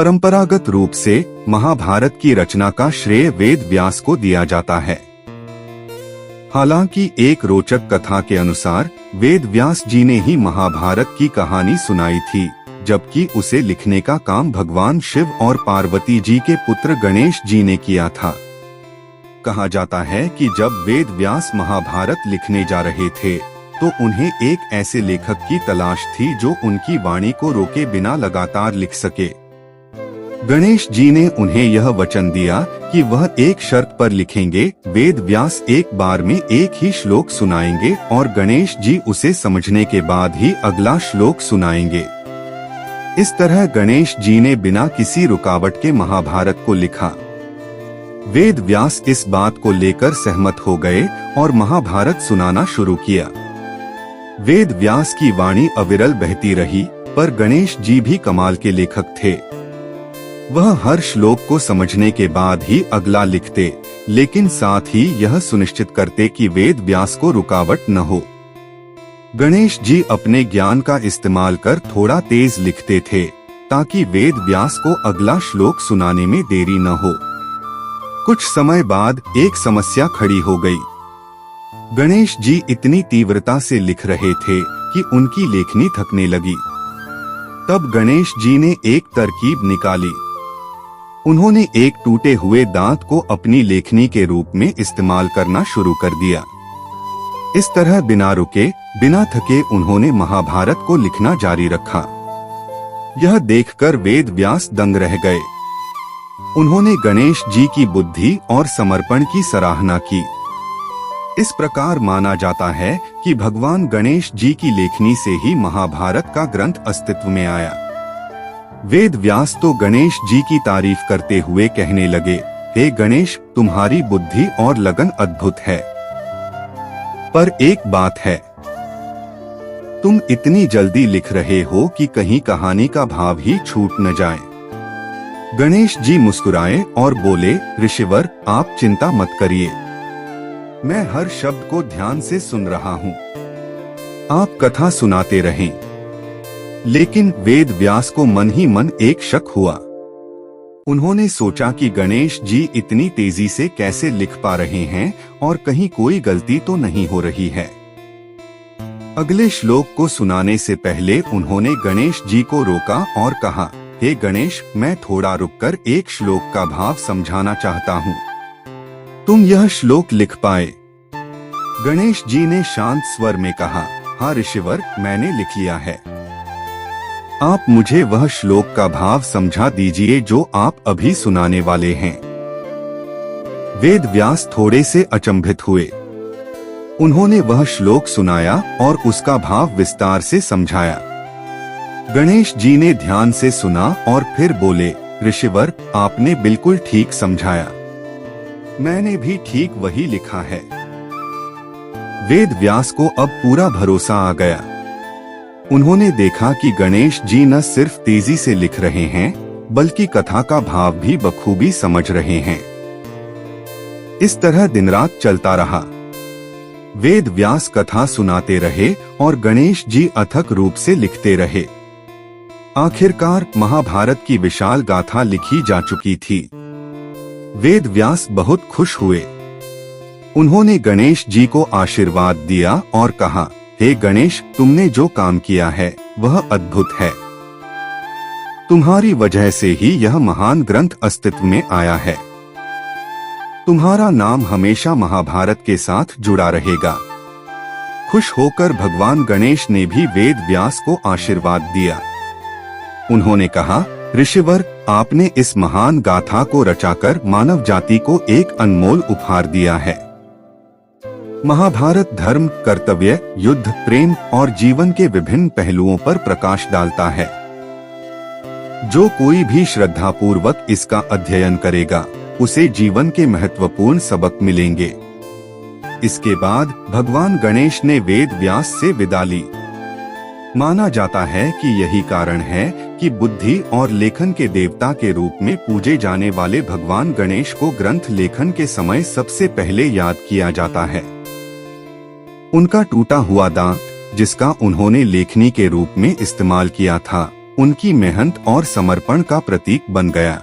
परंपरागत रूप से महाभारत की रचना का श्रेय वेद व्यास को दिया जाता है। हालांकि एक रोचक कथा के अनुसार वेद व्यास जी ने ही महाभारत की कहानी सुनाई थी, जबकि उसे लिखने का काम भगवान शिव और पार्वती जी के पुत्र गणेश जी ने किया था। कहा जाता है कि जब वेद व्यास महाभारत लिखने जा रहे थे तो उन्हें एक ऐसे लेखक की तलाश थी जो उनकी वाणी को रोके बिना लगातार लिख सके। गणेश जी ने उन्हें यह वचन दिया कि वह एक शर्त पर लिखेंगे। वेद व्यास एक बार में एक ही श्लोक सुनाएंगे और गणेश जी उसे समझने के बाद ही अगला श्लोक सुनाएंगे। इस तरह गणेश जी ने बिना किसी रुकावट के महाभारत को लिखा। वेद व्यास इस बात को लेकर सहमत हो गए और महाभारत सुनाना शुरू किया। वेद व्यास की वाणी अविरल बहती रही, पर गणेश जी भी कमाल के लेखक थे। वह हर श्लोक को समझने के बाद ही अगला लिखते, लेकिन साथ ही यह सुनिश्चित करते कि वेद व्यास को रुकावट न हो। गणेश जी अपने ज्ञान का इस्तेमाल कर थोड़ा तेज लिखते थे ताकि वेद व्यास को अगला श्लोक सुनाने में देरी न हो। कुछ समय बाद एक समस्या खड़ी हो गई। गणेश जी इतनी तीव्रता से लिख रहे थे कि उनकी लेखनी थकने लगी। तब गणेश जी ने एक तरकीब निकाली। उन्होंने एक टूटे हुए दांत को अपनी लेखनी के रूप में इस्तेमाल करना शुरू कर दिया। इस तरह बिना रुके, बिना थके उन्होंने महाभारत को लिखना जारी रखा। यह देखकर वेद व्यास दंग रह गए। उन्होंने गणेश जी की बुद्धि और समर्पण की सराहना की। इस प्रकार माना जाता है कि भगवान गणेश जी की लेखनी से ही महाभारत का ग्रंथ अस्तित्व में आया। वेद व्यास तो गणेश जी की तारीफ करते हुए कहने लगे, हे गणेश, तुम्हारी बुद्धि और लगन अद्भुत है। पर एक बात है, तुम इतनी जल्दी लिख रहे हो कि कहीं कहानी का भाव ही छूट न जाए। गणेश जी मुस्कुराए और बोले, ऋषिवर, आप चिंता मत करिए। मैं हर शब्द को ध्यान से सुन रहा हूँ। आप कथा सुनाते रहें। लेकिन वेद व्यास को मन ही मन एक शक हुआ। उन्होंने सोचा कि गणेश जी इतनी तेजी से कैसे लिख पा रहे हैं और कहीं कोई गलती तो नहीं हो रही है। अगले श्लोक को सुनाने से पहले उन्होंने गणेश जी को रोका और कहा, हे गणेश, मैं थोड़ा रुककर एक श्लोक का भाव समझाना चाहता हूँ। तुम यह श्लोक लिख पाए? गणेश जी ने शांत स्वर में कहा, हाँ ऋषिवर, मैंने लिख लिया है। आप मुझे वह श्लोक का भाव समझा दीजिए जो आप अभी सुनाने वाले हैं। वेद व्यास थोड़े से अचंभित हुए। उन्होंने वह श्लोक सुनाया और उसका भाव विस्तार से समझाया। गणेश जी ने ध्यान से सुना और फिर बोले, ऋषिवर, आपने बिल्कुल ठीक समझाया। मैंने भी ठीक वही लिखा है। वेद व्यास को अब पूरा भरोसा आ गया। उन्होंने देखा कि गणेश जी न सिर्फ तेजी से लिख रहे हैं, बल्कि कथा का भाव भी बखूबी समझ रहे हैं। इस तरह दिन रात चलता रहा। वेद व्यास कथा सुनाते रहे और गणेश जी अथक रूप से लिखते रहे। आखिरकार महाभारत की विशाल गाथा लिखी जा चुकी थी। वेद व्यास बहुत खुश हुए। उन्होंने गणेश जी को आशीर्वाद दिया और कहा, हे गणेश, तुमने जो काम किया है वह अद्भुत है। तुम्हारी वजह से ही यह महान ग्रंथ अस्तित्व में आया है। तुम्हारा नाम हमेशा महाभारत के साथ जुड़ा रहेगा। खुश होकर भगवान गणेश ने भी वेद व्यास को आशीर्वाद दिया। उन्होंने कहा, ऋषिवर, आपने इस महान गाथा को रचाकर मानव जाति को एक अनमोल उपहार दिया है। महाभारत धर्म, कर्तव्य, युद्ध, प्रेम और जीवन के विभिन्न पहलुओं पर प्रकाश डालता है। जो कोई भी श्रद्धापूर्वक इसका अध्ययन करेगा, उसे जीवन के महत्वपूर्ण सबक मिलेंगे। इसके बाद भगवान गणेश ने वेद व्यास से विदा ली। माना जाता है कि यही कारण है कि बुद्धि और लेखन के देवता के रूप में पूजे जाने वाले भगवान गणेश को ग्रंथ लेखन के समय सबसे पहले याद किया जाता है। उनका टूटा हुआ दांत, जिसका उन्होंने लेखनी के रूप में इस्तेमाल किया था, उनकी मेहनत और समर्पण का प्रतीक बन गया।